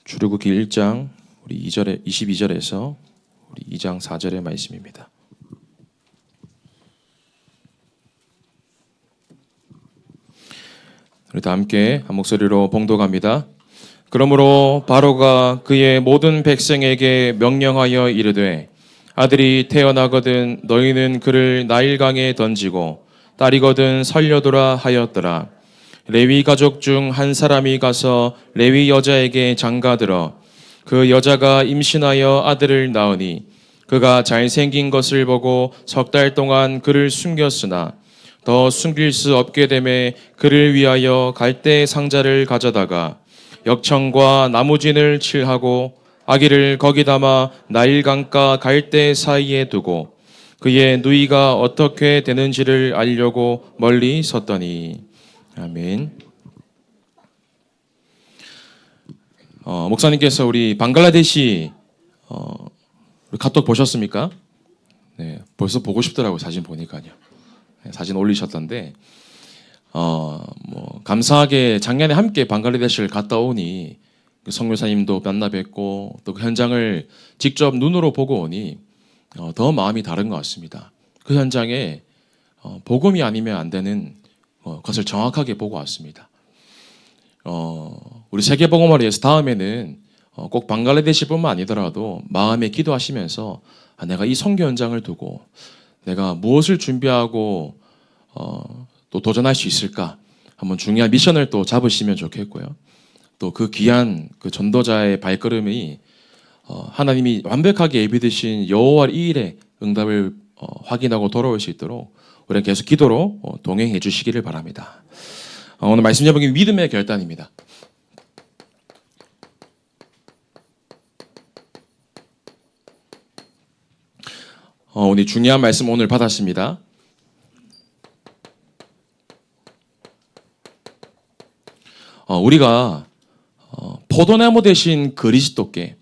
출애굽기 1장 우리 2절에 22절에서 우리 2장 4절의 말씀입니다. 우리 다 함께 한 목소리로 봉독합니다. 그러므로 바로가 그의 모든 백성에게 명령하여 이르되 아들이 태어나거든 너희는 그를 나일강에 던지고 딸이거든 살려두라 하였더라. 레위 가족 중 한 사람이 가서 레위 여자에게 장가들어 그 여자가 임신하여 아들을 낳으니 그가 잘생긴 것을 보고 3달 동안 그를 숨겼으나 더 숨길 수 없게 되매 그를 위하여 갈대 상자를 가져다가 역청과 나무진을 칠하고 아기를 거기 담아 나일강가 갈대 사이에 두고 그의 누이가 어떻게 되는지를 알려고 멀리 섰더니. 아멘. 목사님께서 우리 방글라데시 우리 카톡 보셨습니까? 네, 벌써 보고 싶더라고요. 사진 보니까요. 네, 사진 올리셨던데 감사하게 작년에 함께 방글라데시를 갔다 오니 그 성교사님도 만나 뵙고 또 그 현장을 직접 눈으로 보고 오니 더 마음이 다른 것 같습니다. 그 현장에 복음이 아니면 안 되는 것을 정확하게 보고 왔습니다. 우리 세계복음화리에서 다음에는 꼭 방글라데시뿐만 아니더라도 마음에 기도하시면서 내가 이 선교 현장을 두고 내가 무엇을 준비하고 또 도전할 수 있을까 한번 중요한 미션을 또 잡으시면 좋겠고요. 또 그 귀한 그 전도자의 발걸음이 하나님이 완벽하게 예비되신 여호와 2일의 응답을 확인하고 돌아올 수 있도록 우리는 계속 기도로 동행해 주시기를 바랍니다. 오늘 말씀 제목이 믿음의 결단입니다. 오늘 중요한 말씀 오늘 받았습니다. 우리가 포도나무 대신 그리스도께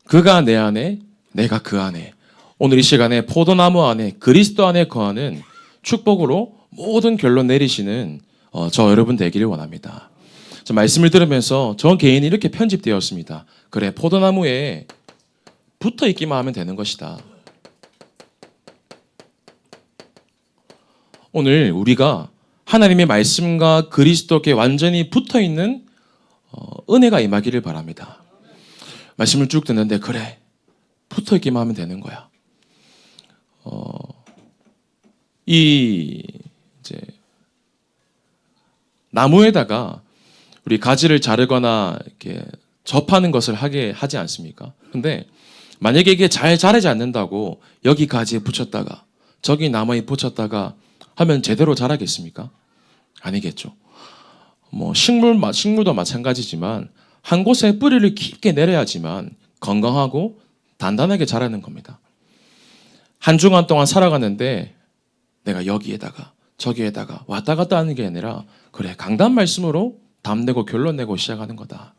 그가 내 안에 내가 그 안에 오늘 이 시간에 포도나무 안에 그리스도 안에 거하는 축복으로 모든 결론 내리시는 저 여러분 되기를 원합니다. 저 말씀을 들으면서 저 개인이 이렇게 편집되었습니다. 그래, 포도나무에 붙어 있기만 하면 되는 것이다. 오늘 우리가 하나님의 말씀과 그리스도께 완전히 붙어 있는 은혜가 임하기를 바랍니다. 말씀을 쭉 듣는데 그래, 붙어 있기만 하면 되는 거야. 이제 나무에다가 우리 가지를 자르거나 이렇게 접하는 것을 하지 않습니까? 근데 만약에 이게 잘 자라지 않는다고 여기 가지에 붙였다가 저기 나무에 붙였다가 하면 제대로 자라겠습니까? 아니겠죠. 식물도 마찬가지지만 한 곳에 뿌리를 깊게 내려야지만 건강하고 단단하게 자라는 겁니다. 한 주간 동안 살아가는데 내가 여기에다가 저기에다가 왔다 갔다 하는 게 아니라 그래, 강단 말씀으로 답내고 결론 내고 시작하는 거다.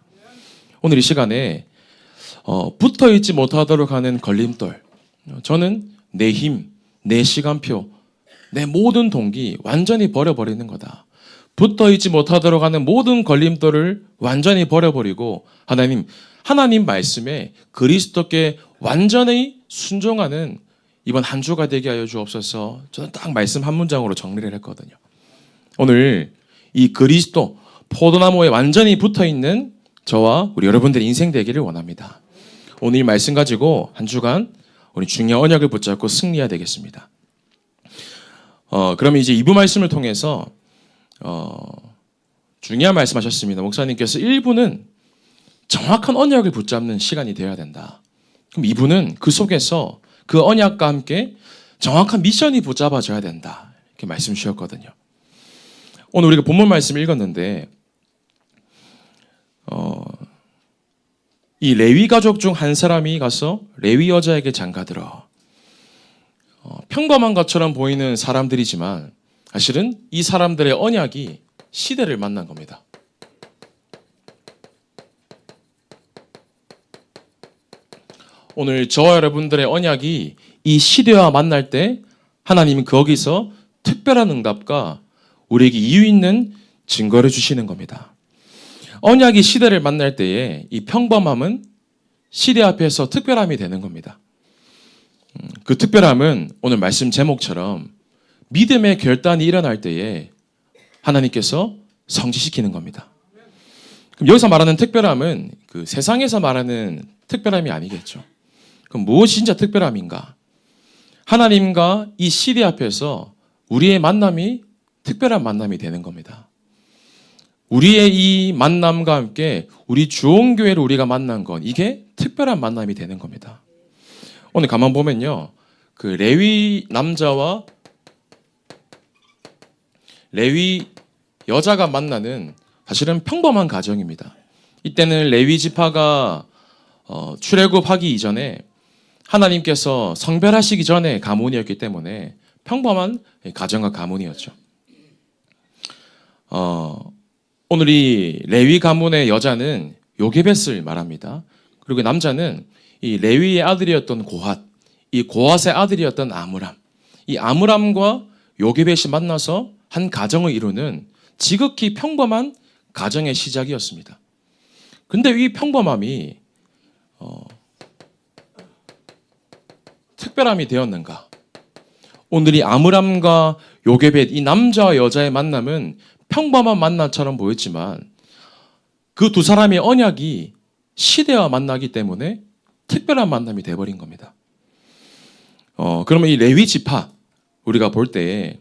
오늘 이 시간에 붙어있지 못하도록 하는 걸림돌, 저는 내 힘, 내 시간표, 내 모든 동기 완전히 버려버리는 거다. 붙어있지 못하도록 하는 모든 걸림돌을 완전히 버려버리고 하나님 말씀에 그리스도께 완전히 순종하는 이번 한 주가 되게 하여 주옵소서. 저는 딱 말씀 한 문장으로 정리를 했거든요. 오늘 이 그리스도 포도나무에 완전히 붙어있는 저와 우리 여러분들의 인생 되기를 원합니다. 오늘 이 말씀 가지고 한 주간 우리 중요한 언약을 붙잡고 승리해야 되겠습니다. 그러면 이제 2부 말씀을 통해서 중요한 말씀하셨습니다. 목사님께서 1부는 정확한 언약을 붙잡는 시간이 되어야 된다. 그럼 2부는 그 속에서 그 언약과 함께 정확한 미션이 붙잡아져야 된다. 이렇게 말씀 주셨거든요. 오늘 우리가 본문 말씀 읽었는데 이 레위 가족 중 한 사람이 가서 레위 여자에게 장가들어. 평범한 것처럼 보이는 사람들이지만 사실은 이 사람들의 언약이 시대를 만난 겁니다. 오늘 저와 여러분들의 언약이 이 시대와 만날 때 하나님은 거기서 특별한 응답과 우리에게 이유 있는 증거를 주시는 겁니다. 언약이 시대를 만날 때에 이 평범함은 시대 앞에서 특별함이 되는 겁니다. 그 특별함은 오늘 말씀 제목처럼 믿음의 결단이 일어날 때에 하나님께서 성취시키는 겁니다. 그럼 여기서 말하는 특별함은 그 세상에서 말하는 특별함이 아니겠죠. 그럼 무엇이 진짜 특별함인가? 하나님과 이 시대 앞에서 우리의 만남이 특별한 만남이 되는 겁니다. 우리의 이 만남과 함께 우리 주원교회를 우리가 만난 건 이게 특별한 만남이 되는 겁니다. 오늘 가만 보면요. 그 레위 남자와 레위 여자가 만나는 사실은 평범한 가정입니다. 이때는 레위 지파가 출애굽하기 이전에 하나님께서 성별하시기 전에 가문이었기 때문에 평범한 가정과 가문이었죠. 오늘 이 레위 가문의 여자는 요게벳을 말합니다. 그리고 남자는 이 레위의 아들이었던 고핫, 이 고핫의 아들이었던 아므람, 이 아므람과 요게벳이 만나서 한 가정을 이루는 지극히 평범한 가정의 시작이었습니다. 근데 이 평범함이 특별함이 되었는가? 오늘 이 아므람과 요게벳, 이 남자와 여자의 만남은 평범한 만남처럼 보였지만 그 두 사람의 언약이 시대와 만나기 때문에 특별한 만남이 되어버린 겁니다. 그러면 이 레위 지파 우리가 볼 때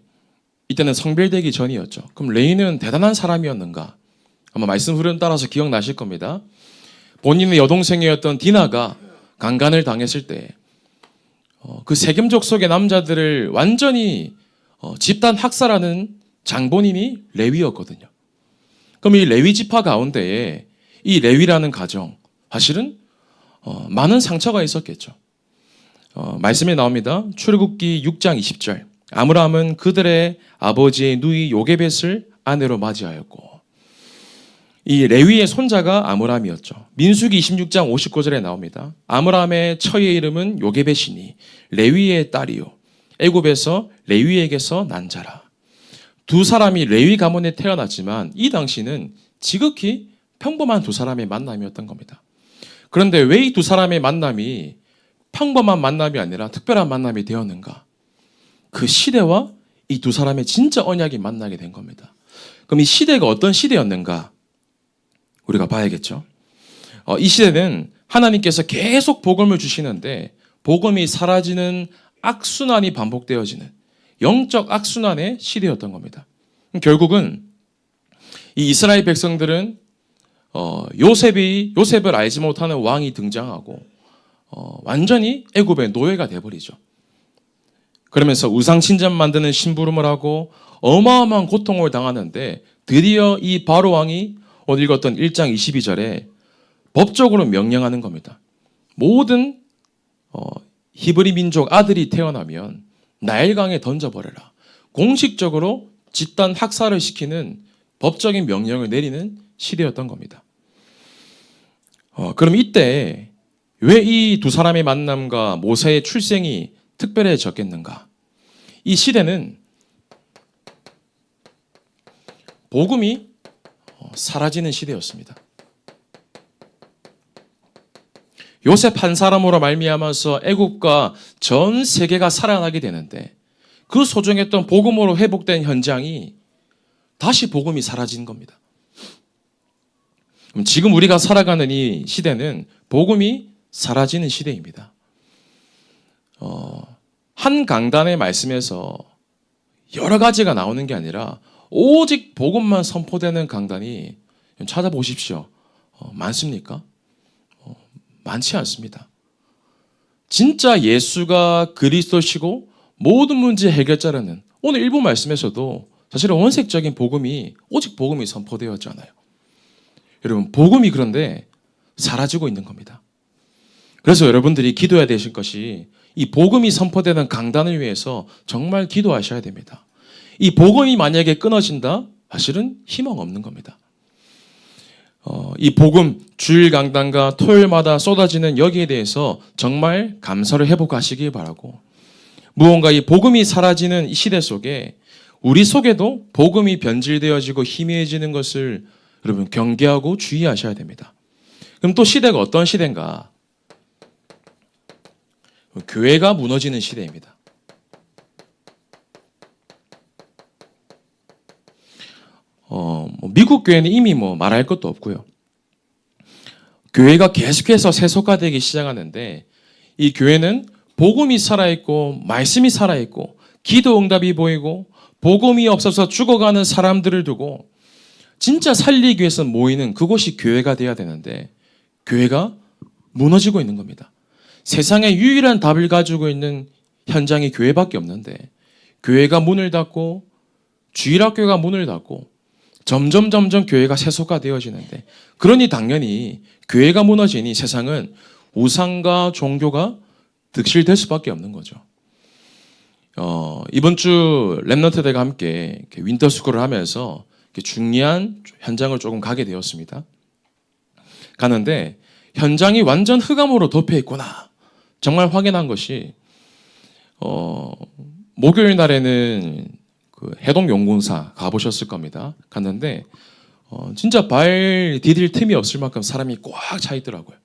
이때는 성별되기 전이었죠. 그럼 레위는 대단한 사람이었는가? 아마 말씀 흐름 따라서 기억나실 겁니다. 본인의 여동생이었던 디나가 강간을 당했을 때 그 세겜족 속의 남자들을 완전히 집단 학살하는 장본인이 레위였거든요. 그럼 이 레위 지파 가운데에 이 레위라는 가정 사실은 많은 상처가 있었겠죠. 말씀에 나옵니다. 출애굽기 6장 20절. 아므람은 그들의 아버지의 누이 요게벳을 아내로 맞이하였고 이 레위의 손자가 아므람이었죠. 민수기 26장 59절에 나옵니다. 아므람의 처의 이름은 요게벳이니 레위의 딸이요 애굽에서 레위에게서 난 자라. 두 사람이 레위 가문에 태어났지만 이 당시는 지극히 평범한 두 사람의 만남이었던 겁니다. 그런데 왜 이 두 사람의 만남이 평범한 만남이 아니라 특별한 만남이 되었는가? 그 시대와 이 두 사람의 진짜 언약이 만나게 된 겁니다. 그럼 이 시대가 어떤 시대였는가? 우리가 봐야겠죠. 이 시대는 하나님께서 계속 복음을 주시는데 복음이 사라지는 악순환이 반복되어지는 영적 악순환의 시대였던 겁니다. 결국은 이 이스라엘 백성들은 요셉을 알지 못하는 왕이 등장하고 완전히 애굽의 노예가 돼버리죠. 그러면서 우상신전 만드는 심부름을 하고 어마어마한 고통을 당하는데 드디어 이 바로 왕이 오늘 읽었던 1장 22절에 법적으로 명령하는 겁니다. 모든 히브리 민족 아들이 태어나면 나일강에 던져버려라. 공식적으로 집단 학살을 시키는 법적인 명령을 내리는 시대였던 겁니다. 그럼 이때 왜 이 두 사람의 만남과 모세의 출생이 특별해졌겠는가? 이 시대는 복음이 사라지는 시대였습니다. 요셉 한 사람으로 말미암아서 애굽과 전 세계가 살아나게 되는데 그 소중했던 복음으로 회복된 현장이 다시 복음이 사라진 겁니다. 지금 우리가 살아가는 이 시대는 복음이 사라지는 시대입니다. 한 강단의 말씀에서 여러 가지가 나오는 게 아니라 오직 복음만 선포되는 강단이 찾아보십시오. 많습니까? 많지 않습니다. 진짜 예수가 그리스도시고 모든 문제 해결자라는 오늘 일부 말씀에서도 사실은 원색적인 복음이 오직 복음이 선포되었잖아요. 여러분 복음이 그런데 사라지고 있는 겁니다. 그래서 여러분들이 기도해야 되실 것이 이 복음이 선포되는 강단을 위해서 정말 기도하셔야 됩니다. 이 복음이 만약에 끊어진다? 사실은 희망 없는 겁니다. 이 복음 주일 강단과 토요일마다 쏟아지는 여기에 대해서 정말 감사를 회복하시기 바라고 무언가 이 복음이 사라지는 이 시대 속에 우리 속에도 복음이 변질되어지고 희미해지는 것을 여러분 경계하고 주의하셔야 됩니다. 그럼 또 시대가 어떤 시대인가? 교회가 무너지는 시대입니다. 미국 교회는 이미 말할 것도 없고요. 교회가 계속해서 세속화되기 시작하는데 이 교회는 복음이 살아있고 말씀이 살아있고 기도 응답이 보이고 복음이 없어서 죽어가는 사람들을 두고 진짜 살리기 위해서 모이는 그곳이 교회가 돼야 되는데 교회가 무너지고 있는 겁니다. 세상에 유일한 답을 가지고 있는 현장이 교회밖에 없는데 교회가 문을 닫고 주일학교가 문을 닫고 점점 교회가 세속화되어지는데 그러니 당연히 교회가 무너지니 세상은 우상과 종교가 득실될 수밖에 없는 거죠. 이번 주 렘넌트들과 함께 윈터스쿨을 하면서 중요한 현장을 조금 가게 되었습니다. 가는데 현장이 완전 흑암으로 덮여 있구나. 정말 확인한 것이 목요일 날에는 그 해동용군사 가보셨을 겁니다. 갔는데 진짜 발 디딜 틈이 없을 만큼 사람이 꽉 차 있더라고요.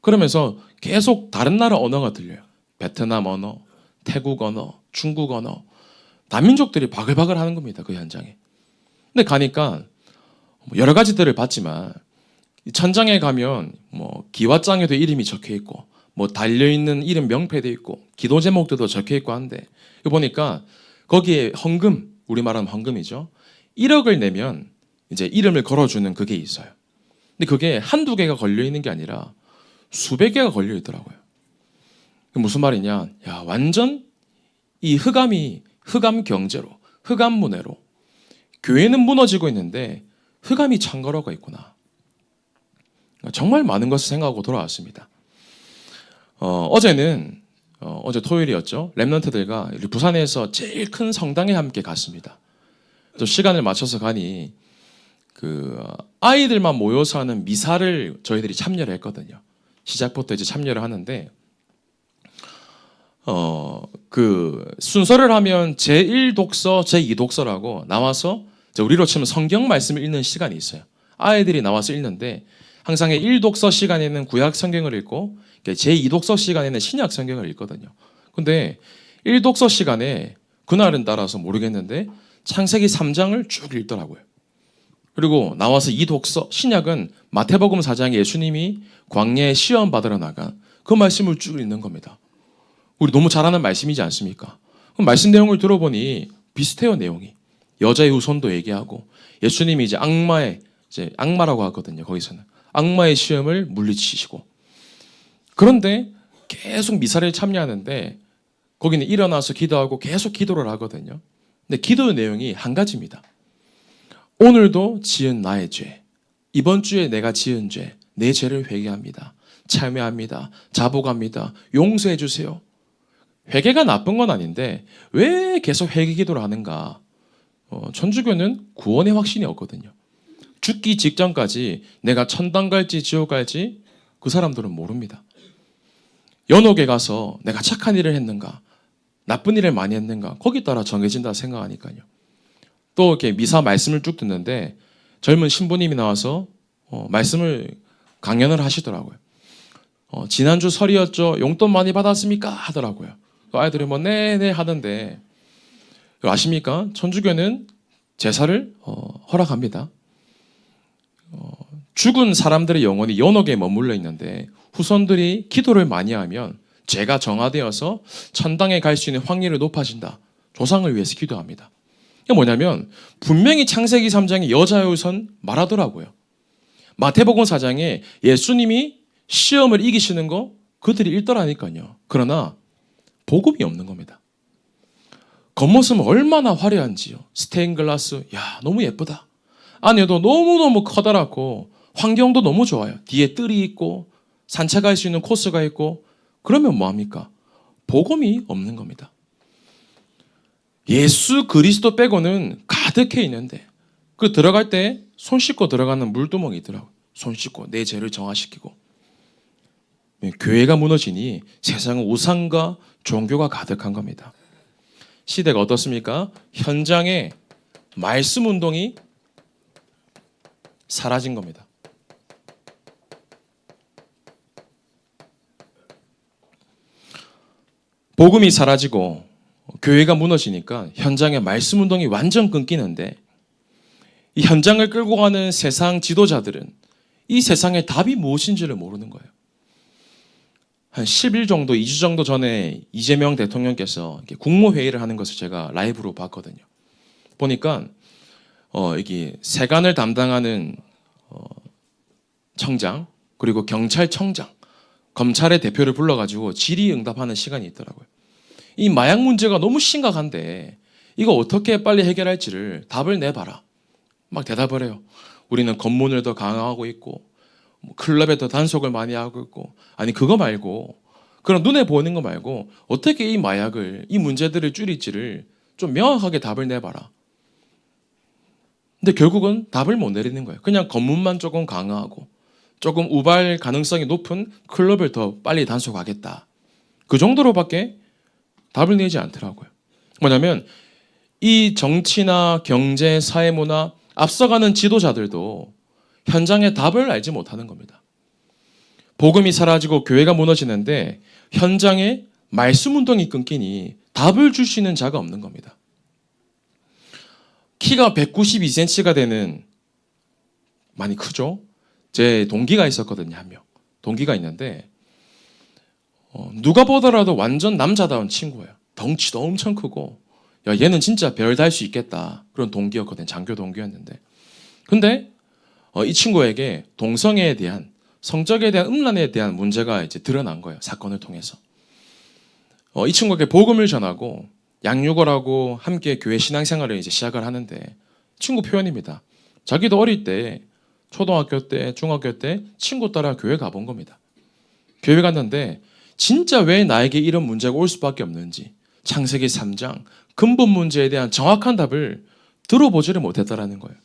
그러면서 계속 다른 나라 언어가 들려요. 베트남 언어, 태국 언어, 중국 언어, 다민족들이 바글바글 하는 겁니다. 그 현장에. 근데 가니까 여러 가지들을 봤지만 천장에 가면 기와장에도 이름이 적혀 있고 달려 있는 이름 명패도 있고 기도 제목들도 적혀 있고 한데 보니까 거기에 헌금, 우리말하는 헌금이죠. 1억을 내면 이제 이름을 걸어주는 그게 있어요. 근데 그게 한두 개가 걸려 있는 게 아니라 수백 개가 걸려 있더라고요. 무슨 말이냐? 야, 완전 이 흑암 경제로, 흑암 문화로 교회는 무너지고 있는데 흑암이 창궐하고 있구나. 정말 많은 것을 생각하고 돌아왔습니다. 어제 토요일이었죠. 렘넌트들과 부산에서 제일 큰 성당에 함께 갔습니다. 또 시간을 맞춰서 가니 그 아이들만 모여서 하는 미사를 저희들이 참여를 했거든요. 시작부터 이제 참여를 하는데 그 순서를 하면 제1독서, 제2독서라고 나와서 우리로 치면 성경 말씀을 읽는 시간이 있어요. 아이들이 나와서 읽는데 항상 1독서 시간에는 구약 성경을 읽고 제2독서 시간에는 신약 성경을 읽거든요. 근데 1독서 시간에 그날은 따라서 모르겠는데 창세기 3장을 쭉 읽더라고요. 그리고 나와서 2독서 신약은 마태복음 4장에 예수님이 광야에 시험 받으러 나간 그 말씀을 쭉 읽는 겁니다. 우리 너무 잘 아는 말씀이지 않습니까? 그럼 말씀 내용을 들어보니 비슷해요, 내용이. 여자의 후손도 얘기하고 예수님이 이제 악마라고 하거든요. 거기서는 악마의 시험을 물리치시고 그런데 계속 미사를 참여하는데 거기는 일어나서 기도하고 계속 기도를 하거든요. 근데 기도의 내용이 한 가지입니다. 오늘도 지은 나의 죄, 이번 주에 내가 지은 죄, 내 죄를 회개합니다. 참회합니다. 자복합니다. 용서해 주세요. 회개가 나쁜 건 아닌데 왜 계속 회개 기도를 하는가? 천주교는 구원의 확신이 없거든요. 죽기 직전까지 내가 천당 갈지 지옥 갈지 그 사람들은 모릅니다. 연옥에 가서 내가 착한 일을 했는가, 나쁜 일을 많이 했는가 거기 따라 정해진다 생각하니까요. 또 이렇게 미사 말씀을 쭉 듣는데 젊은 신부님이 나와서 말씀을 강연을 하시더라고요. 지난주 설이었죠. 용돈 많이 받았습니까? 하더라고요. 아이들이 네네 하던데 아십니까? 천주교는 제사를 허락합니다. 죽은 사람들의 영혼이 연옥에 머물러 있는데 후손들이 기도를 많이 하면 죄가 정화되어서 천당에 갈 수 있는 확률이 높아진다. 조상을 위해서 기도합니다. 이게 뭐냐면 분명히 창세기 3장에 여자의 후손 말하더라고요. 마태복음 4장에 예수님이 시험을 이기시는 거 그들이 읽더라니까요. 그러나 복음이 없는 겁니다. 겉모습은 얼마나 화려한지요. 스테인글라스, 야 너무 예쁘다. 안에도 너무너무 커다랗고 환경도 너무 좋아요. 뒤에 뜰이 있고 산책할 수 있는 코스가 있고 그러면 뭐합니까? 복음이 없는 겁니다. 예수 그리스도 빼고는 가득해 있는데 그 들어갈 때 손 씻고 들어가는 물두멍이 있더라고요. 손 씻고 내 죄를 정화시키고. 교회가 무너지니 세상은 우상과 종교가 가득한 겁니다. 시대가 어떻습니까? 현장에 말씀 운동이 사라진 겁니다. 복음이 사라지고 교회가 무너지니까 현장의 말씀 운동이 완전 끊기는데, 이 현장을 끌고 가는 세상 지도자들은 이 세상의 답이 무엇인지를 모르는 거예요. 한 10일 정도, 2주 정도 전에 이재명 대통령께서 국무회의를 하는 것을 제가 라이브로 봤거든요. 보니까 여기 세관을 담당하는 청장, 그리고 경찰청장, 검찰의 대표를 불러가지고 질의응답하는 시간이 있더라고요. 이 마약 문제가 너무 심각한데 이거 어떻게 빨리 해결할지를 답을 내봐라. 막 대답을 해요. 우리는 검문을 더 강화하고 있고, 클럽에 더 단속을 많이 하고 있고, 아니 그거 말고, 그런 눈에 보이는 거 말고 어떻게 이 마약을, 이 문제들을 줄일지를 좀 명확하게 답을 내봐라. 근데 결국은 답을 못 내리는 거예요. 그냥 검문만 조금 강화하고 조금 우발 가능성이 높은 클럽을 더 빨리 단속하겠다. 그 정도로밖에 답을 내지 않더라고요. 뭐냐면 이 정치나 경제, 사회문화 앞서가는 지도자들도 현장의 답을 알지 못하는 겁니다. 복음이 사라지고 교회가 무너지는데 현장에 말씀 운동이 끊기니 답을 줄 수 있는 자가 없는 겁니다. 키가 192cm가 되는, 많이 크죠? 제 동기가 있었거든요, 한 명. 동기가 있는데 누가 보더라도 완전 남자다운 친구예요. 덩치도 엄청 크고, 야, 얘는 진짜 별 달 수 있겠다, 그런 동기였거든요. 장교 동기였는데. 근데 이 친구에게 동성애에 대한, 성적에 대한 음란에 대한 문제가 이제 드러난 거예요. 사건을 통해서. 이 친구에게 복음을 전하고 양육을 하고 함께 교회 신앙생활을 이제 시작을 하는데, 친구 표현입니다. 자기도 어릴 때, 초등학교 때, 중학교 때 친구 따라 교회 가본 겁니다. 교회 갔는데 진짜 왜 나에게 이런 문제가 올 수밖에 없는지, 창세기 3장 근본 문제에 대한 정확한 답을 들어보지를 못했다라는 거예요.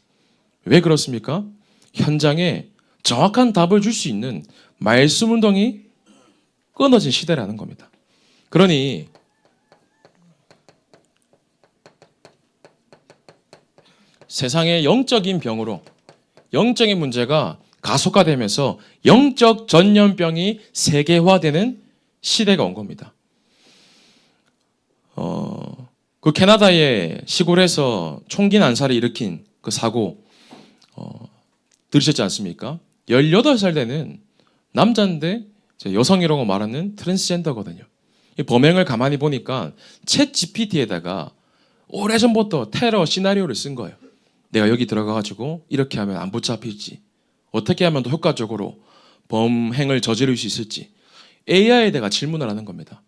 왜 그렇습니까? 현장에 정확한 답을 줄 수 있는 말씀 운동이 끊어진 시대라는 겁니다. 그러니 세상의 영적인 병으로, 영적인 문제가 가속화되면서 영적 전염병이 세계화되는 시대가 온 겁니다. 그 캐나다의 시골에서 총기 난사를 일으킨 그 사고 들으셨지 않습니까? 18살 되는 남자인데 여성이라고 말하는 트랜스젠더거든요. 이 범행을 가만히 보니까 챗 GPT에다가 오래전부터 테러 시나리오를 쓴 거예요. 내가 여기 들어가가지고 이렇게 하면 안 붙잡힐지, 어떻게 하면 더 효과적으로 범행을 저지를 수 있을지 AI에다가 질문을 하는 겁니다.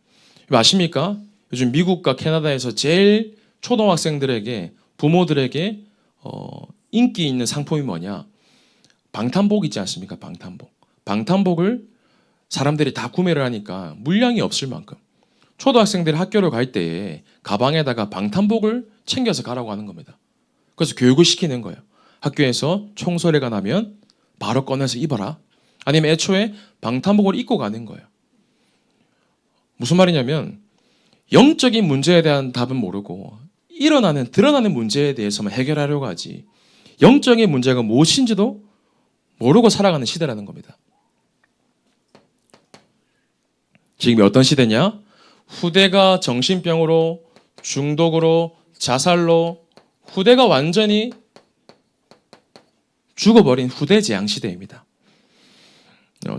아십니까? 요즘 미국과 캐나다에서 제일 초등학생들에게, 부모들에게 인기 있는 상품이 뭐냐? 방탄복 있지 않습니까? 방탄복. 방탄복을 사람들이 다 구매를 하니까 물량이 없을 만큼 초등학생들이 학교를 갈 때에 가방에다가 방탄복을 챙겨서 가라고 하는 겁니다. 그래서 교육을 시키는 거예요. 학교에서 총소리가 나면 바로 꺼내서 입어라. 아니면 애초에 방탄복을 입고 가는 거예요. 무슨 말이냐면 영적인 문제에 대한 답은 모르고 드러나는 문제에 대해서만 해결하려고 하지, 영적인 문제가 무엇인지도 모르고 살아가는 시대라는 겁니다. 지금 어떤 시대냐? 후대가 정신병으로, 중독으로, 자살로, 후대가 완전히 죽어버린 후대 재앙 시대입니다.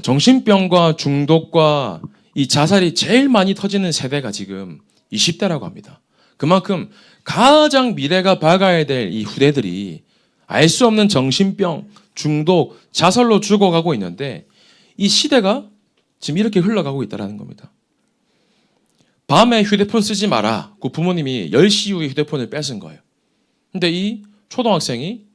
정신병과 중독과 이 자살이 제일 많이 터지는 세대가 지금 20대라고 합니다. 그만큼 가장 미래가 밝아야 될 이 후대들이 알 수 없는 정신병, 중독, 자살로 죽어가고 있는데, 이 시대가 지금 이렇게 흘러가고 있다는 겁니다. 밤에 휴대폰 쓰지 마라, 그 부모님이 10시 이후에 휴대폰을 뺏은 거예요. 근데 이 초등학생이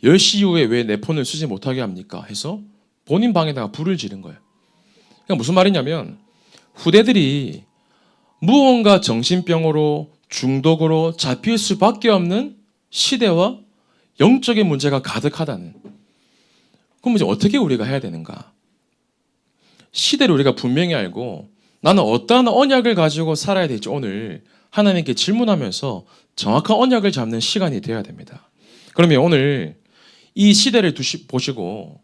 10시 이후에 왜 내 폰을 쓰지 못하게 합니까? 해서 본인 방에다가 불을 지른 거예요. 그러니까 무슨 말이냐면 후대들이 무언가 정신병으로, 중독으로 잡힐 수밖에 없는 시대와 영적인 문제가 가득하다는. 그럼 이제 어떻게 우리가 해야 되는가? 시대를 우리가 분명히 알고 나는 어떠한 언약을 가지고 살아야 될지 오늘 하나님께 질문하면서 정확한 언약을 잡는 시간이 되어야 됩니다. 그러면 오늘 이 시대를 보시고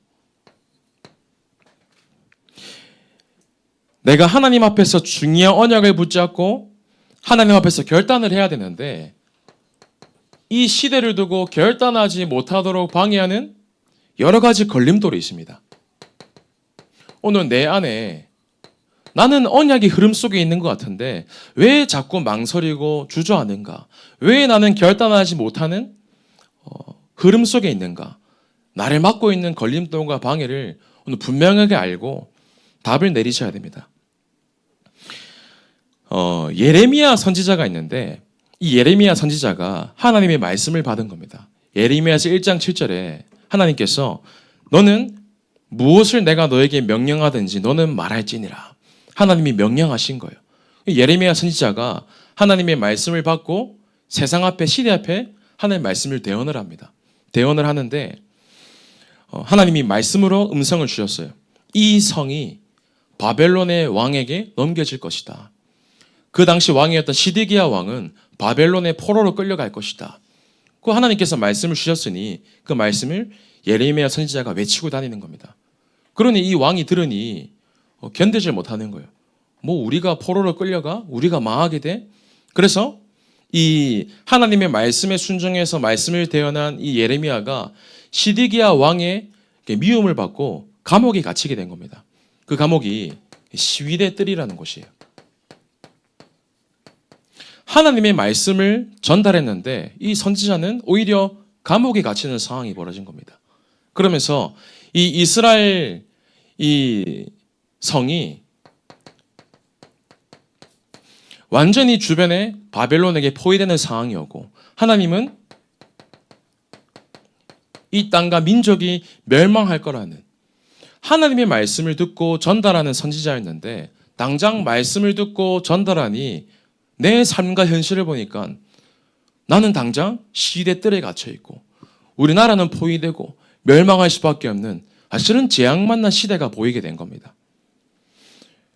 내가 하나님 앞에서 중요한 언약을 붙잡고 하나님 앞에서 결단을 해야 되는데 이 시대를 두고 결단하지 못하도록 방해하는 여러 가지 걸림돌이 있습니다. 오늘 내 안에 나는 언약의 흐름 속에 있는 것 같은데 왜 자꾸 망설이고 주저하는가? 왜 나는 결단하지 못하는 흐름 속에 있는가? 나를 막고 있는 걸림돌과 방해를 오늘 분명하게 알고 답을 내리셔야 됩니다. 예레미야 선지자가 있는데 이 예레미야 선지자가 하나님의 말씀을 받은 겁니다. 예레미야서 1장 7절에 하나님께서 너는 무엇을 내가 너에게 명령하든지 너는 말할지니라. 하나님이 명령하신 거예요. 예레미야 선지자가 하나님의 말씀을 받고 세상 앞에 시대 앞에 하나님의 말씀을 대언을 합니다. 대언을 하는데 하나님이 말씀으로 음성을 주셨어요. 이 성이 바벨론의 왕에게 넘겨질 것이다. 그 당시 왕이었던 시드기야 왕은 바벨론의 포로로 끌려갈 것이다. 그 하나님께서 말씀을 주셨으니 그 말씀을 예레미야 선지자가 외치고 다니는 겁니다. 그러니 이 왕이 들으니 견디질 못하는 거예요. 뭐 우리가 포로로 끌려가? 우리가 망하게 돼? 그래서 이 하나님의 말씀에 순종해서 말씀을 대언한 이 예레미야가 시드기야 왕의 미움을 받고 감옥에 갇히게 된 겁니다. 그 감옥이 시위대 뜰이라는 곳이에요. 하나님의 말씀을 전달했는데 이 선지자는 오히려 감옥에 갇히는 상황이 벌어진 겁니다. 그러면서 이 이스라엘 이 성이 완전히 주변에 바벨론에게 포위되는 상황이 오고 하나님은 이 땅과 민족이 멸망할 거라는 하나님의 말씀을 듣고 전달하는 선지자였는데 당장 말씀을 듣고 전달하니 내 삶과 현실을 보니까 나는 당장 시대 뜰에 갇혀 있고 우리나라는 포위되고 멸망할 수밖에 없는 사실은 재앙 만난 시대가 보이게 된 겁니다.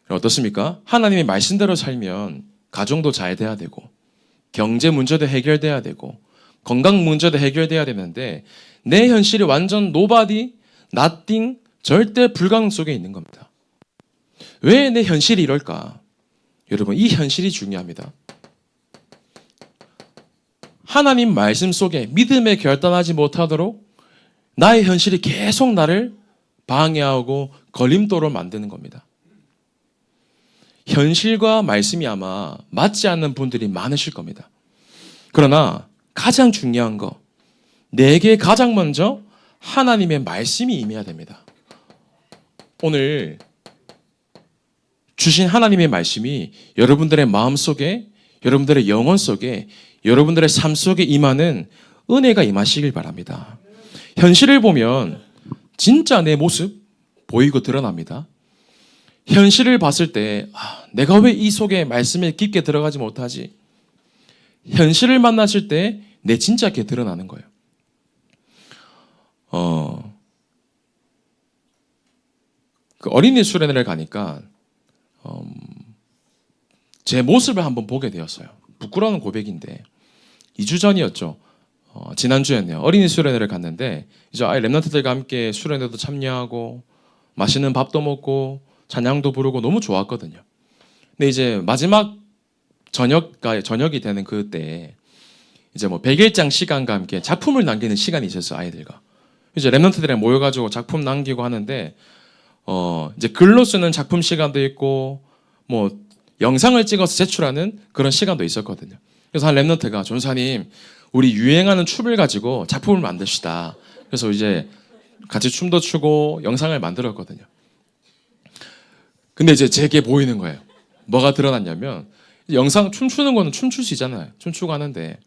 어떻습니까? 하나님의 말씀대로 살면 가정도 잘 돼야 되고 경제 문제도 해결돼야 되고 건강 문제도 해결돼야 되는데 내 현실이 완전 노바디, 나띵, 절대 불가능 속에 있는 겁니다. 왜 내 현실이 이럴까? 여러분, 이 현실이 중요합니다. 하나님 말씀 속에 믿음에 결단하지 못하도록 나의 현실이 계속 나를 방해하고 걸림돌을 만드는 겁니다. 현실과 말씀이 아마 맞지 않는 분들이 많으실 겁니다. 그러나 가장 중요한 거, 내게 가장 먼저 하나님의 말씀이 임해야 됩니다. 오늘 주신 하나님의 말씀이 여러분들의 마음 속에, 여러분들의 영혼 속에, 여러분들의 삶 속에 임하는 은혜가 임하시길 바랍니다. 현실을 보면 진짜 내 모습 보이고 드러납니다. 현실을 봤을 때 내가 왜 이 속에 말씀에 깊게 들어가지 못하지? 현실을 만났을 때 내 진짜 게 드러나는 거예요. 그 어린이 수련회를 가니까 제 모습을 한번 보게 되었어요. 부끄러운 고백인데 2주 전이었죠. 지난주였네요. 어린이 수련회를 갔는데 이제 아이 랩런트들과 함께 수련회도 참여하고 맛있는 밥도 먹고 찬양도 부르고 너무 좋았거든요. 근데 이제 마지막 저녁이 되는 그때 이제 뭐 100일장 시간과 함께 작품을 남기는 시간이 있었어요, 아이들과. 이제 랩런트들이랑 모여가지고 작품 남기고 하는데 이제 글로 쓰는 작품 시간도 있고 뭐 영상을 찍어서 제출하는 그런 시간도 있었거든요. 그래서 한 랩런트가 전사님 우리 유행하는 춤을 가지고 작품을 만듭시다. 그래서 이제 같이 춤도 추고 영상을 만들었거든요. 근데 이제 제게 보이는 거예요. 뭐가 드러났냐면 영상 춤추는 거는 춤출 수 있잖아요. 춤추고 하는데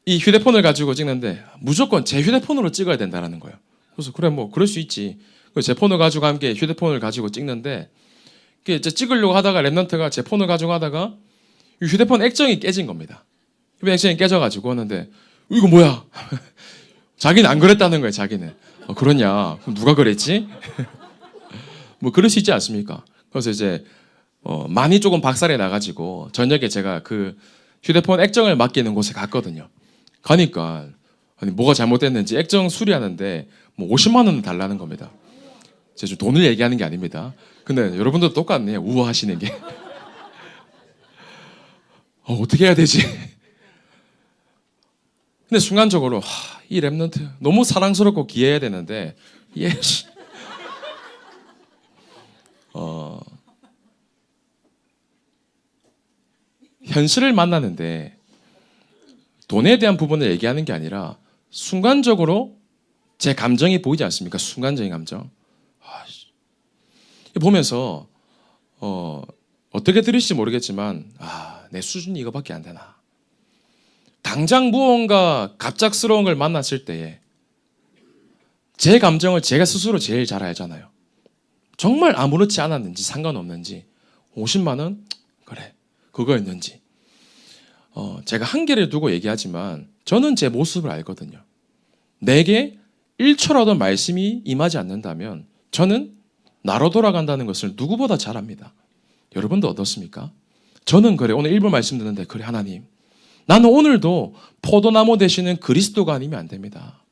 이 휴대폰을 가지고 찍는데 무조건 제 휴대폰으로 찍어야 된다는 거예요. 그래서 그래 뭐 그럴 수 있지. 제 폰을 가지고 함께 휴대폰을 가지고 찍는데 이제 찍으려고 하다가 랩런트가 제 폰을 가지고 하다가 이 휴대폰 액정이 깨진 겁니다. 액정이 깨져가지고 하는데 이거 뭐야? 자기는 안 그랬다는 거예요. 자기는. 그러냐? 그럼 누가 그랬지? 뭐 그럴 수 있지 않습니까? 그래서 이제 많이 조금 박살이 나가지고 저녁에 제가 그 휴대폰 액정을 맡기는 곳에 갔거든요. 가니까 아니 뭐가 잘못됐는지 액정 수리하는데 뭐 50만 원을 달라는 겁니다. 제가 좀 돈을 얘기하는 게 아닙니다. 근데 여러분도 똑같네요. 우아하시는 게. 어떻게 해야 되지? 근데 순간적으로 이 랩런트 너무 사랑스럽고 귀해야 되는데 현실을 만나는데 돈에 대한 부분을 얘기하는 게 아니라 순간적으로 제 감정이 보이지 않습니까? 순간적인 감정. 보면서 어떻게 들으실지 모르겠지만 내 수준이 이거밖에 안 되나. 당장 무언가 갑작스러운 걸 만났을 때에 제 감정을 제가 스스로 제일 잘 알잖아요. 정말 아무렇지 않았는지 상관없는지 50만 원? 그래 그거였는지 제가 한계를 두고 얘기하지만 저는 제 모습을 알거든요. 내게 1초라도 말씀이 임하지 않는다면 저는 나로 돌아간다는 것을 누구보다 잘 압니다. 여러분도 어떻습니까? 저는 그래 오늘 1분 말씀 듣는데 그래 하나님 나는 오늘도 포도나무 되시는 그리스도가 아니면 안 됩니다.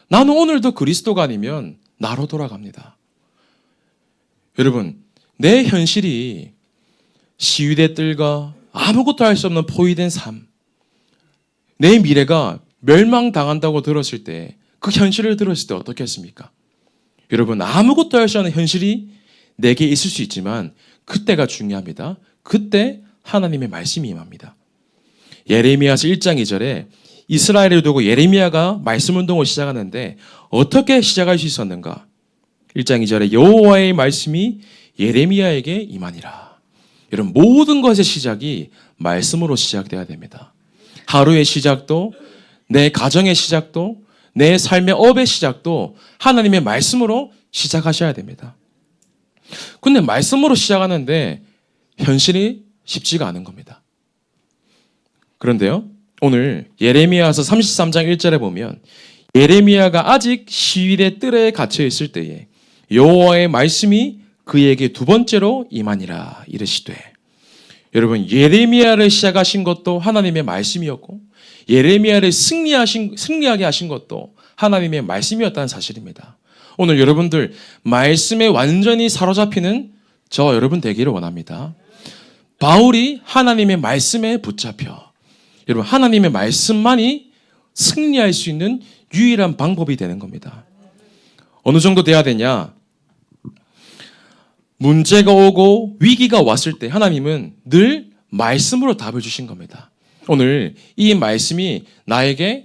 나는 오늘도 그리스도가 아니면 나로 돌아갑니다. 여러분 내 현실이 시위대 뜰과 아무것도 할 수 없는 포위된 삶, 내 미래가 멸망당한다고 들었을 때 그 현실을 들었을 때 어떻겠습니까? 여러분 아무것도 할 수 없는 현실이 내게 있을 수 있지만 그때가 중요합니다. 그때 하나님의 말씀이 임합니다. 예레미야서 1장 2절에 이스라엘을 두고 예레미야가 말씀 운동을 시작하는데 어떻게 시작할 수 있었는가? 1장 2절에 여호와의 말씀이 예레미야에게 임하니라. 여러분 모든 것의 시작이 말씀으로 시작돼야 됩니다. 하루의 시작도 내 가정의 시작도 내 삶의 업의 시작도 하나님의 말씀으로 시작하셔야 됩니다. 근데 말씀으로 시작하는데 현실이 쉽지가 않은 겁니다. 그런데요 오늘 예레미야서 33장 1절에 보면 예레미야가 아직 시위대 뜰에 갇혀 있을 때에 여호와의 말씀이 그에게 두 번째로 임하니라 이르시되 여러분 예레미야를 시작하신 것도 하나님의 말씀이었고 예레미야를 승리하게 하신 것도 하나님의 말씀이었다는 사실입니다. 오늘 여러분들 말씀에 완전히 사로잡히는 저 여러분 되기를 원합니다. 바울이 하나님의 말씀에 붙잡혀 여러분 하나님의 말씀만이 승리할 수 있는 유일한 방법이 되는 겁니다. 어느 정도 돼야 되냐? 문제가 오고 위기가 왔을 때 하나님은 늘 말씀으로 답을 주신 겁니다. 오늘 이 말씀이 나에게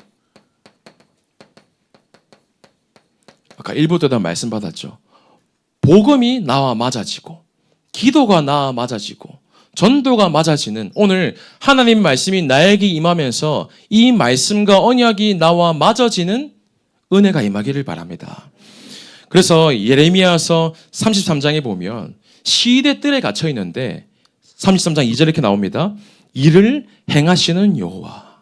아까 1부 때도 말씀 받았죠. 복음이 나와 맞아지고 기도가 나와 맞아지고 전도가 맞아지는 오늘 하나님 말씀이 나에게 임하면서 이 말씀과 언약이 나와 맞아지는 은혜가 임하기를 바랍니다. 그래서 예레미야서 33장에 보면 시위대 뜰에 갇혀 있는데 33장 2절에 이렇게 나옵니다. 이를 행하시는 여호와.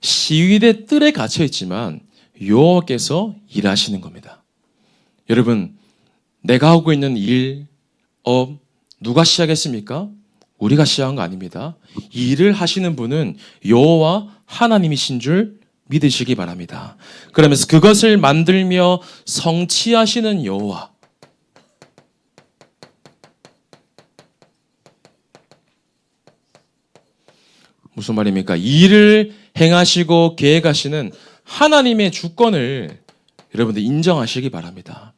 시위대 뜰에 갇혀 있지만 여호와께서 일하시는 겁니다. 여러분 내가 하고 있는 일, 업 누가 시작했습니까? 우리가 시작한 거 아닙니다. 이 일을 하시는 분은 여호와 하나님이신 줄 믿으시기 바랍니다. 그러면서 그것을 만들며 성취하시는 여호와. 무슨 말입니까? 일을 행하시고 계획하시는 하나님의 주권을 여러분들 인정하시기 바랍니다.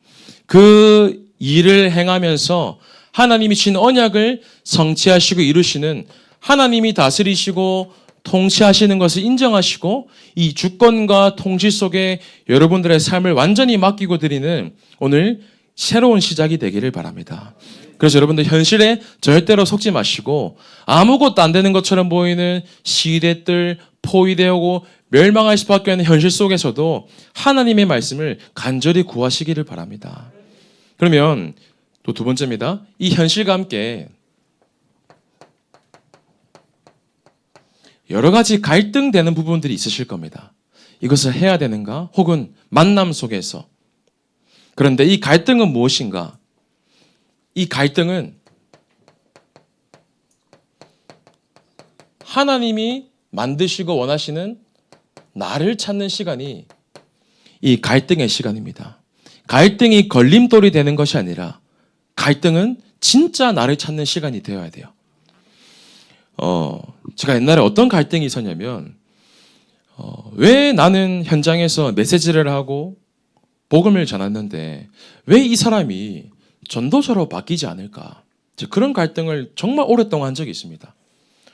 그 일을 행하면서 하나님이 주신 언약을 성취하시고 이루시는 하나님이 다스리시고 통치하시는 것을 인정하시고 이 주권과 통치 속에 여러분들의 삶을 완전히 맡기고 드리는 오늘 새로운 시작이 되기를 바랍니다. 그래서 여러분들 현실에 절대로 속지 마시고 아무것도 안 되는 것처럼 보이는 시대들 포위되고 멸망할 수밖에 없는 현실 속에서도 하나님의 말씀을 간절히 구하시기를 바랍니다. 그러면 또 두 번째입니다. 이 현실과 함께 여러 가지 갈등되는 부분들이 있으실 겁니다. 이것을 해야 되는가? 혹은 만남 속에서. 그런데 이 갈등은 무엇인가? 이 갈등은 하나님이 만드시고 원하시는 나를 찾는 시간이 이 갈등의 시간입니다. 갈등이 걸림돌이 되는 것이 아니라 갈등은 진짜 나를 찾는 시간이 되어야 돼요. 제가 옛날에 어떤 갈등이 있었냐면 왜 나는 현장에서 메시지를 하고 복음을 전했는데 왜 이 사람이 전도자로 바뀌지 않을까? 그런 갈등을 정말 오랫동안 한 적이 있습니다.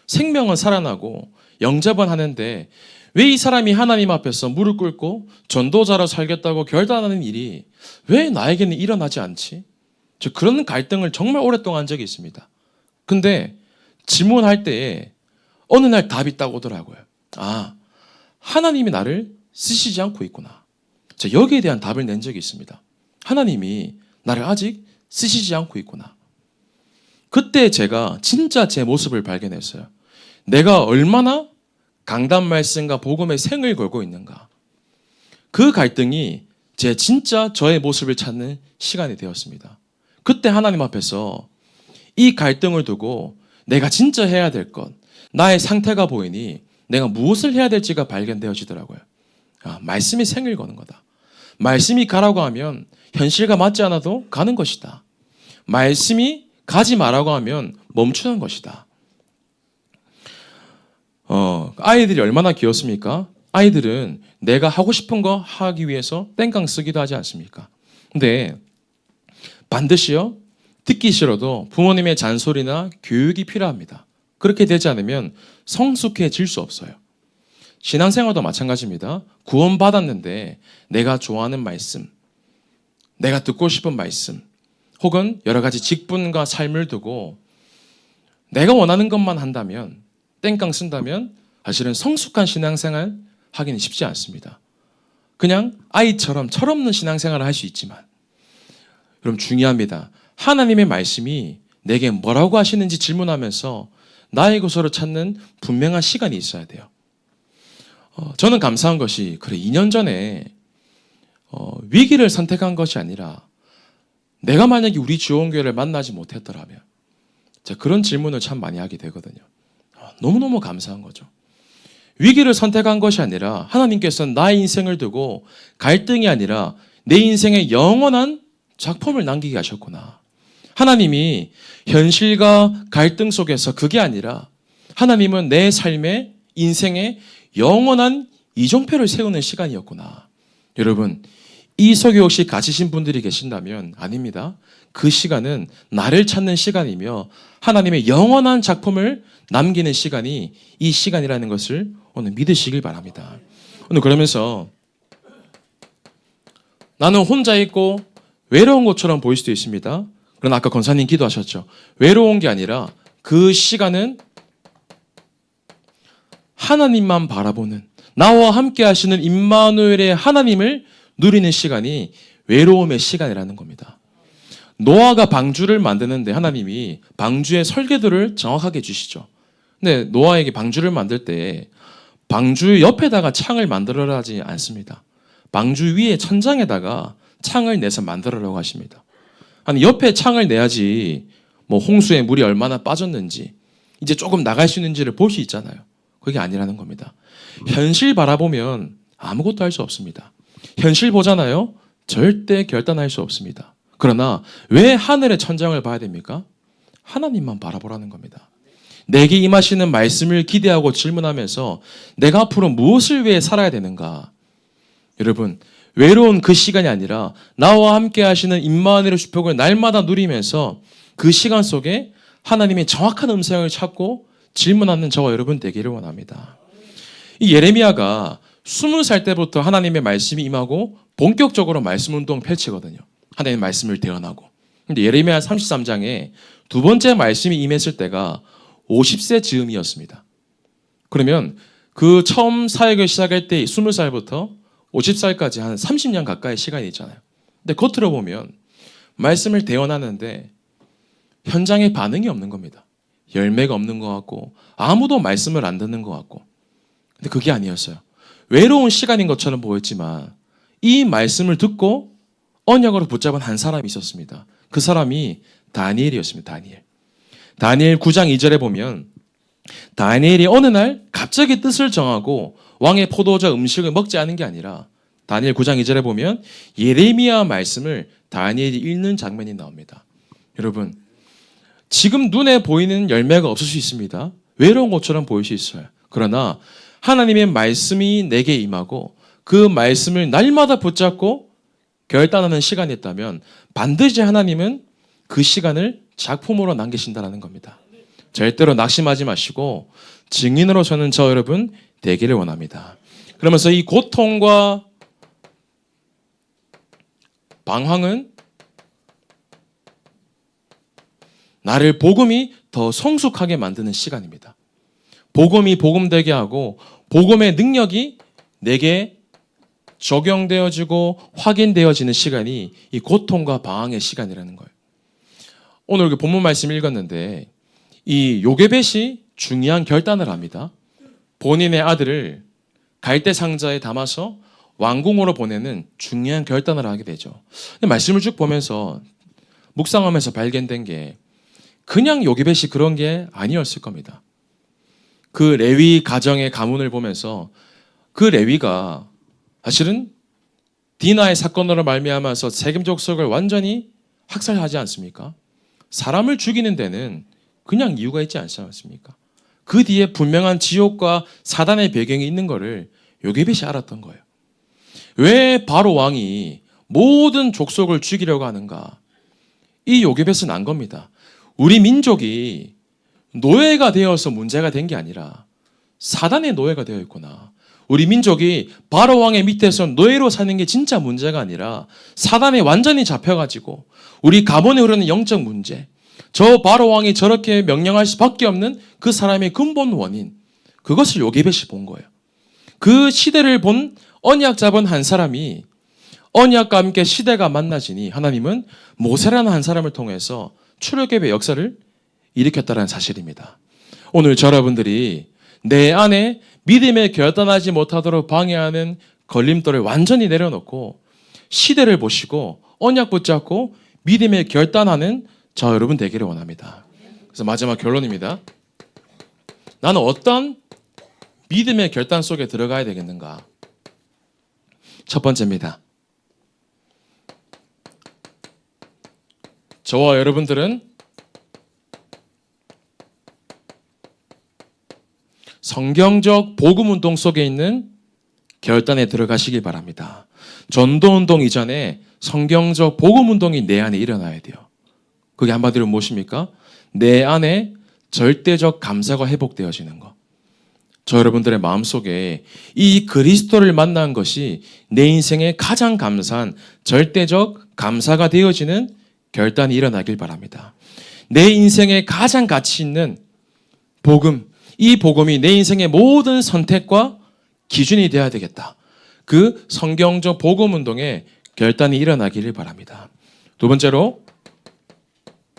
생명은 살아나고 영접은 하는데 왜 이 사람이 하나님 앞에서 무릎 꿇고 전도자로 살겠다고 결단하는 일이 왜 나에게는 일어나지 않지? 그런 갈등을 정말 오랫동안 한 적이 있습니다. 근데 질문할 때에 어느 날 답이 딱 오더라고요. 아, 하나님이 나를 쓰시지 않고 있구나. 여기에 대한 답을 낸 적이 있습니다. 하나님이 나를 아직 쓰시지 않고 있구나. 그때 제가 진짜 제 모습을 발견했어요. 내가 얼마나 강단 말씀과 복음의 생을 걸고 있는가. 그 갈등이 진짜 저의 모습을 찾는 시간이 되었습니다. 그때 하나님 앞에서 이 갈등을 두고 내가 진짜 해야 될 것, 나의 상태가 보이니 내가 무엇을 해야 될지가 발견되어지더라고요. 말씀이 생을 거는 거다. 말씀이 가라고 하면 현실과 맞지 않아도 가는 것이다. 말씀이 가지 말라고 하면 멈추는 것이다. 아이들이 얼마나 귀엽습니까? 아이들은 내가 하고 싶은 거 하기 위해서 땡깡 쓰기도 하지 않습니까? 근데 반드시요, 듣기 싫어도 부모님의 잔소리나 교육이 필요합니다. 그렇게 되지 않으면 성숙해질 수 없어요. 신앙생활도 마찬가지입니다. 구원받았는데 내가 좋아하는 말씀, 내가 듣고 싶은 말씀, 혹은 여러 가지 직분과 삶을 두고 내가 원하는 것만 한다면, 땡깡 쓴다면 사실은 성숙한 신앙생활 하기는 쉽지 않습니다. 그냥 아이처럼 철없는 신앙생활을 할 수 있지만, 여러분 중요합니다. 하나님의 말씀이 내게 뭐라고 하시는지 질문하면서 나의 것으로 찾는 분명한 시간이 있어야 돼요. 저는 감사한 것이 2년 전에 위기를 선택한 것이 아니라 내가 만약에 우리 지원교회를 만나지 못했더라면, 제가 그런 질문을 참 많이 하게 되거든요. 너무너무 감사한 거죠. 위기를 선택한 것이 아니라 하나님께서는 나의 인생을 두고 갈등이 아니라 내 인생에 영원한 작품을 남기게 하셨구나. 하나님이 현실과 갈등 속에서 그게 아니라 하나님은 내 삶의 인생에 영원한 이정표를 세우는 시간이었구나. 여러분, 이 설교 혹시 가지신 분들이 계신다면 아닙니다. 그 시간은 나를 찾는 시간이며 하나님의 영원한 작품을 남기는 시간이 이 시간이라는 것을 오늘 믿으시길 바랍니다. 오늘 그러면서 나는 혼자 있고 외로운 것처럼 보일 수도 있습니다. 그러나 아까 권사님 기도하셨죠. 외로운 게 아니라 그 시간은 하나님만 바라보는, 나와 함께 하시는 임마누엘의 하나님을 누리는 시간이 외로움의 시간이라는 겁니다. 노아가 방주를 만드는데 하나님이 방주의 설계도를 정확하게 주시죠. 근데 노아에게 방주를 만들 때 방주 옆에다가 창을 만들어라 하지 않습니다. 방주 위에 천장에다가 창을 내서 만들어라고 하십니다. 아니, 옆에 창을 내야지 홍수에 물이 얼마나 빠졌는지 이제 조금 나갈 수 있는지를 볼 수 있잖아요. 그게 아니라는 겁니다. 현실 바라보면 아무것도 할 수 없습니다. 현실 보잖아요. 절대 결단할 수 없습니다. 그러나 왜 하늘의 천장을 봐야 됩니까? 하나님만 바라보라는 겁니다. 내게 임하시는 말씀을 기대하고 질문하면서 내가 앞으로 무엇을 위해 살아야 되는가? 여러분, 외로운 그 시간이 아니라 나와 함께 하시는 임마누엘의 축복을 날마다 누리면서 그 시간 속에 하나님의 정확한 음성을 찾고 질문하는 저와 여러분 되기를 원합니다. 이 예레미야가 20살 때부터 하나님의 말씀이 임하고 본격적으로 말씀 운동 펼치거든요. 하나님의 말씀을 대언하고. 근데 예레미야 33장에 두 번째 말씀이 임했을 때가 50세 즈음이었습니다. 그러면 그 처음 사역을 시작할 때 20살부터 50살까지 한 30년 가까이 시간이 있잖아요. 근데 겉으로 보면 말씀을 대언하는데 현장에 반응이 없는 겁니다. 열매가 없는 것 같고 아무도 말씀을 안 듣는 것 같고. 근데 그게 아니었어요. 외로운 시간인 것처럼 보였지만 이 말씀을 듣고 언약으로 붙잡은 한 사람이 있었습니다. 그 사람이 다니엘이었습니다. 다니엘 9장 2절에 보면 다니엘이 어느 날 갑자기 뜻을 정하고 왕의 포도주 음식을 먹지 않은 게 아니라 다니엘 9장 2절에 보면 예레미야 말씀을 다니엘이 읽는 장면이 나옵니다. 여러분, 지금 눈에 보이는 열매가 없을 수 있습니다. 외로운 것처럼 보일 수 있어요. 그러나 하나님의 말씀이 내게 임하고 그 말씀을 날마다 붙잡고 결단하는 시간이 있다면 반드시 하나님은 그 시간을 작품으로 남기신다는 겁니다. 절대로 낙심하지 마시고 증인으로 서는 저 여러분 되기를 원합니다. 그러면서 이 고통과 방황은 나를 복음이 더 성숙하게 만드는 시간입니다. 복음이 복음되게 하고 복음의 능력이 내게 적용되어지고 확인되어지는 시간이 이 고통과 방황의 시간이라는 거예요. 오늘 그 본문 말씀 읽었는데 이 요게벳이 중요한 결단을 합니다. 본인의 아들을 갈대 상자에 담아서 왕궁으로 보내는 중요한 결단을 하게 되죠. 말씀을 쭉 보면서 묵상하면서 발견된 게 그냥 요게벳이 그런 게 아니었을 겁니다. 그 레위 가정의 가문을 보면서 그 레위가 사실은 디나의 사건으로 말미암아서 세겜 족속을 완전히 학살하지 않습니까? 사람을 죽이는 데는 그냥 이유가 있지 않지 않습니까? 그 뒤에 분명한 지옥과 사단의 배경이 있는 것을 요게벳이 알았던 거예요. 왜 바로 왕이 모든 족속을 죽이려고 하는가? 이 요게벳은 안 겁니다. 우리 민족이 노예가 되어서 문제가 된 게 아니라 사단의 노예가 되어 있구나. 우리 민족이 바로 왕의 밑에서 노예로 사는 게 진짜 문제가 아니라 사단에 완전히 잡혀가지고 우리 가문에 흐르는 영적 문제, 저 바로 왕이 저렇게 명령할 수밖에 없는 그 사람의 근본 원인, 그것을 요게벳이 본 거예요. 그 시대를 본 언약 잡은 한 사람이 언약과 함께 시대가 만나지니 하나님은 모세라는 한 사람을 통해서 출애굽의 역사를 일으켰다는 사실입니다. 오늘 여러분들이 내 안에 믿음에 결단하지 못하도록 방해하는 걸림돌을 완전히 내려놓고 시대를 보시고 언약 붙잡고 믿음에 결단하는 저 여러분 되기를 원합니다. 그래서 마지막 결론입니다. 나는 어떤 믿음의 결단 속에 들어가야 되겠는가? 첫 번째입니다. 저와 여러분들은 성경적 복음운동 속에 있는 결단에 들어가시길 바랍니다. 전도운동 이전에 성경적 복음운동이 내 안에 일어나야 돼요. 그게 한마디로 무엇입니까? 내 안에 절대적 감사가 회복되어지는 것. 저 여러분들의 마음속에 이 그리스도를 만난 것이 내 인생에 가장 감사한 절대적 감사가 되어지는 결단이 일어나길 바랍니다. 내 인생에 가장 가치 있는 복음, 이 복음이 내 인생의 모든 선택과 기준이 되어야 되겠다. 그 성경적 복음 운동에 결단이 일어나기를 바랍니다. 두 번째로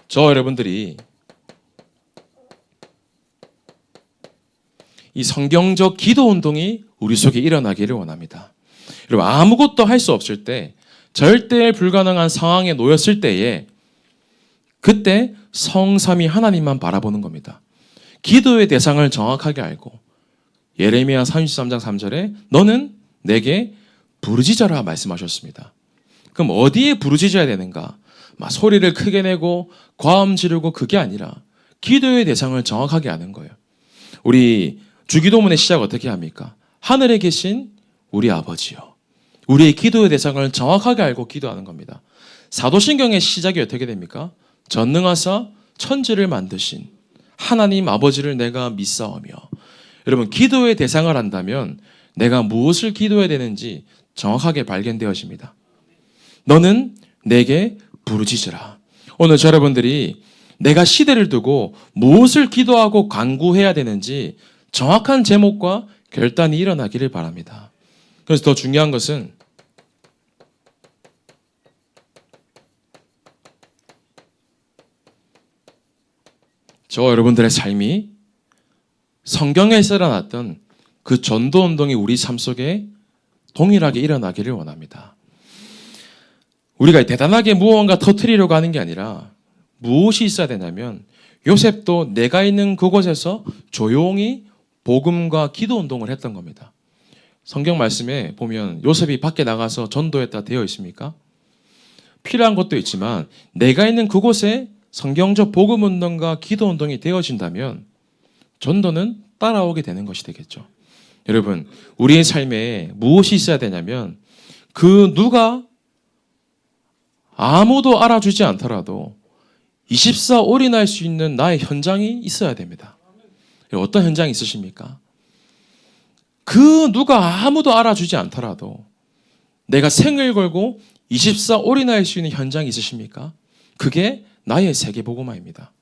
저 여러분들이 이 성경적 기도 운동이 우리 속에 일어나기를 원합니다. 여러분, 아무것도 할 수 없을 때, 절대 불가능한 상황에 놓였을 때에 그때 성삼위 하나님만 바라보는 겁니다. 기도의 대상을 정확하게 알고 예레미야 33장 3절에 너는 내게 부르짖어라 말씀하셨습니다. 그럼 어디에 부르짖어야 되는가? 막 소리를 크게 내고 과음 지르고 그게 아니라 기도의 대상을 정확하게 아는 거예요. 우리 주기도문의 시작 어떻게 합니까? 하늘에 계신 우리 아버지요. 우리의 기도의 대상을 정확하게 알고 기도하는 겁니다. 사도신경의 시작이 어떻게 됩니까? 전능하사 천지를 만드신 하나님 아버지를 내가 믿사오며. 여러분, 기도의 대상을 안다면 내가 무엇을 기도해야 되는지 정확하게 발견되어집니다. 너는 내게 부르짖으라. 오늘 여러분들이 내가 시대를 두고 무엇을 기도하고 간구해야 되는지 정확한 제목과 결단이 일어나기를 바랍니다. 그래서 더 중요한 것은 저와 여러분들의 삶이 성경에서 일어났던 그 전도운동이 우리 삶 속에 동일하게 일어나기를 원합니다. 우리가 대단하게 무언가 터뜨리려고 하는 게 아니라 무엇이 있어야 되냐면 요셉도 내가 있는 그곳에서 조용히 복음과 기도 운동을 했던 겁니다. 성경 말씀에 보면 요셉이 밖에 나가서 전도했다 되어 있습니까? 필요한 것도 있지만 내가 있는 그곳에 성경적 복음 운동과 기도 운동이 되어진다면 전도는 따라오게 되는 것이 되겠죠. 여러분, 우리의 삶에 무엇이 있어야 되냐면 그 누가 아무도 알아주지 않더라도 24 올인할 수 있는 나의 현장이 있어야 됩니다. 어떤 현장이 있으십니까? 그 누가 아무도 알아주지 않더라도 내가 생을 걸고 24 올인할 수 있는 현장이 있으십니까? 그게 나의 세계복음화입니다.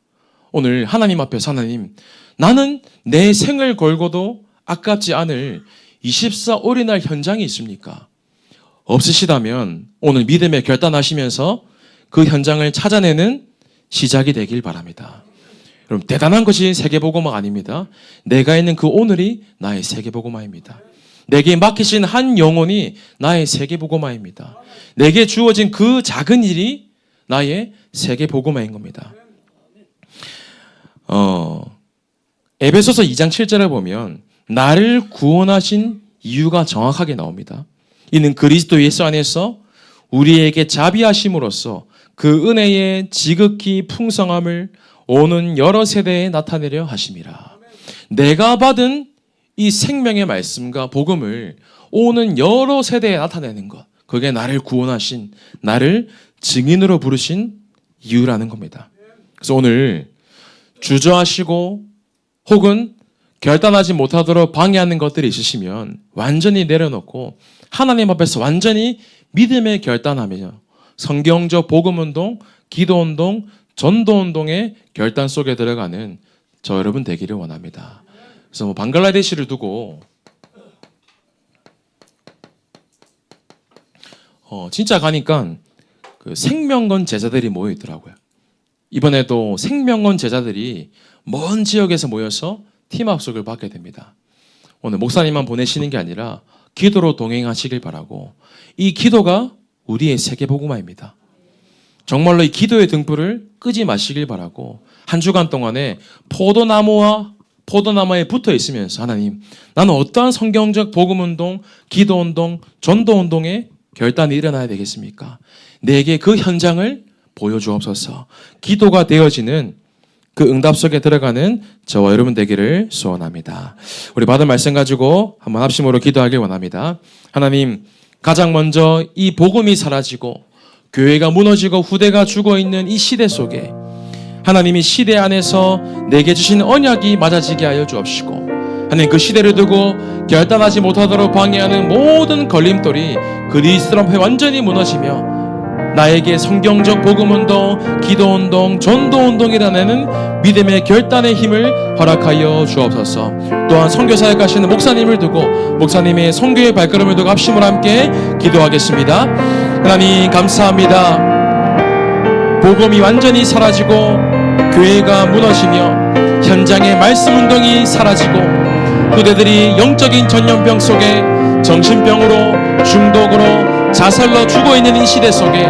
오늘 하나님 앞에서 하나님, 나는 내 생을 걸고도 아깝지 않을 24 올인할 현장이 있습니까? 없으시다면 오늘 믿음에 결단하시면서 그 현장을 찾아내는 시작이 되길 바랍니다. 여러분, 대단한 것이 세계복음화가 아닙니다. 내가 있는 그 오늘이 나의 세계복음화입니다. 내게 맡기신 한 영혼이 나의 세계복음화입니다. 내게 주어진 그 작은 일이 나의 세계복음화인 겁니다. 에베소서 2장 7절에 보면 나를 구원하신 이유가 정확하게 나옵니다. 이는 그리스도 예수 안에서 우리에게 자비하심으로써 그 은혜의 지극히 풍성함을 오는 여러 세대에 나타내려 하심이라. 내가 받은 이 생명의 말씀과 복음을 오는 여러 세대에 나타내는 것, 그게 나를 구원하신, 나를 증인으로 부르신 이유라는 겁니다. 그래서 오늘 주저하시고 혹은 결단하지 못하도록 방해하는 것들이 있으시면 완전히 내려놓고 하나님 앞에서 완전히 믿음에 결단하며 성경적 복음운동, 기도운동, 전도운동의 결단 속에 들어가는 저 여러분 되기를 원합니다. 그래서 방글라데시를 두고 진짜 가니까 그 생명건 제자들이 모여 있더라고요. 이번에도 생명건 제자들이 먼 지역에서 모여서 팀합숙을 받게 됩니다. 오늘 목사님만 보내시는 게 아니라 기도로 동행하시길 바라고, 이 기도가 우리의 세계복음화입니다. 정말로 이 기도의 등불을 끄지 마시길 바라고, 한 주간 동안에 포도나무에 붙어 있으면서 하나님, 나는 어떠한 성경적 복음운동, 기도운동, 전도운동에 결단이 일어나야 되겠습니까? 내게 그 현장을 보여주옵소서. 기도가 되어지는 그 응답 속에 들어가는 저와 여러분 되기를 소원합니다. 우리 받은 말씀 가지고 한번 합심으로 기도하길 원합니다. 하나님, 가장 먼저 이 복음이 사라지고 교회가 무너지고 후대가 죽어있는 이 시대 속에 하나님이 시대 안에서 내게 주신 언약이 맞아지게 하여 주옵시고, 하나님 그 시대를 두고 결단하지 못하도록 방해하는 모든 걸림돌이 그리스도 앞에 완전히 무너지며 나에게 성경적 복음운동, 기도운동, 전도운동이라는 믿음의 결단의 힘을 허락하여 주옵소서. 또한 선교사에 가시는 목사님을 두고 목사님의 선교의 발걸음을 두고 합심을 함께 기도하겠습니다. 하나님 감사합니다. 복음이 완전히 사라지고 교회가 무너지며 현장의 말씀운동이 사라지고 그대들이 영적인 전염병 속에 정신병으로, 중독으로, 자살로 죽어있는 이 시대 속에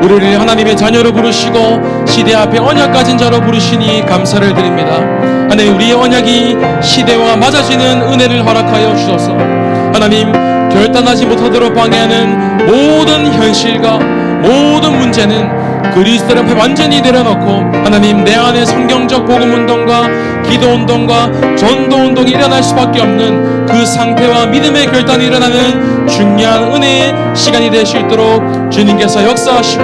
우리를 하나님의 자녀로 부르시고 시대 앞에 언약 가진 자로 부르시니 감사를 드립니다. 하나님, 우리의 언약이 시대와 맞아지는 은혜를 허락하여 주셔서 하나님, 결단하지 못하도록 방해하는 모든 현실과 모든 문제는 그리스도 앞에 완전히 내려놓고 하나님, 내 안에 성경적 복음운동과 기도운동과 전도운동이 일어날 수밖에 없는 그 상태와 믿음의 결단이 일어나는 중요한 은혜의 시간이 될 수 있도록 주님께서 역사하시고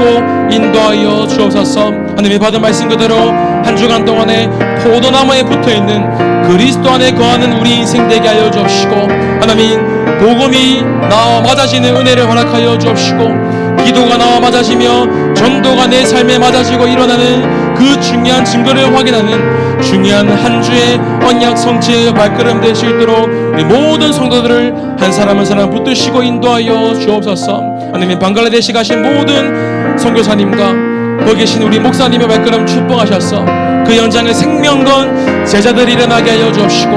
인도하여 주옵소서. 하나님의 받은 말씀 그대로 한 주간 동안에 포도나무에 붙어있는 그리스도 안에 거하는 우리 인생 되게 하여 주옵시고, 하나님 복음이 나와 맞아지는 은혜를 허락하여 주옵시고, 기도가 나와 맞아지며 전도가 내 삶에 맞아지고 일어나는 그 중요한 증거를 확인하는 중요한 한 주의 언약 성취의 발걸음 될 수 있도록 우리 모든 성도들을 한 사람 한 사람 붙드시고 인도하여 주옵소서. 하나님, 방글라데시 가신 모든 선교사님과 거기 계신 우리 목사님의 발걸음 축복하셔서 그 현장에 생명건 제자들이 일어나게 하여 주옵시고,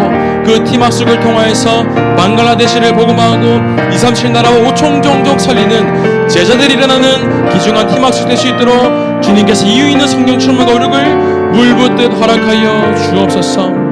그 팀합숙을 통하여서 방글라데시를 복음하고 237 나라와 5천 종족 살리는 제자들이 일어나는 귀중한 희망식 될 수 있도록 주님께서 이유 있는 성령 충만과 오력을 물붓듯 허락하여 주옵소서.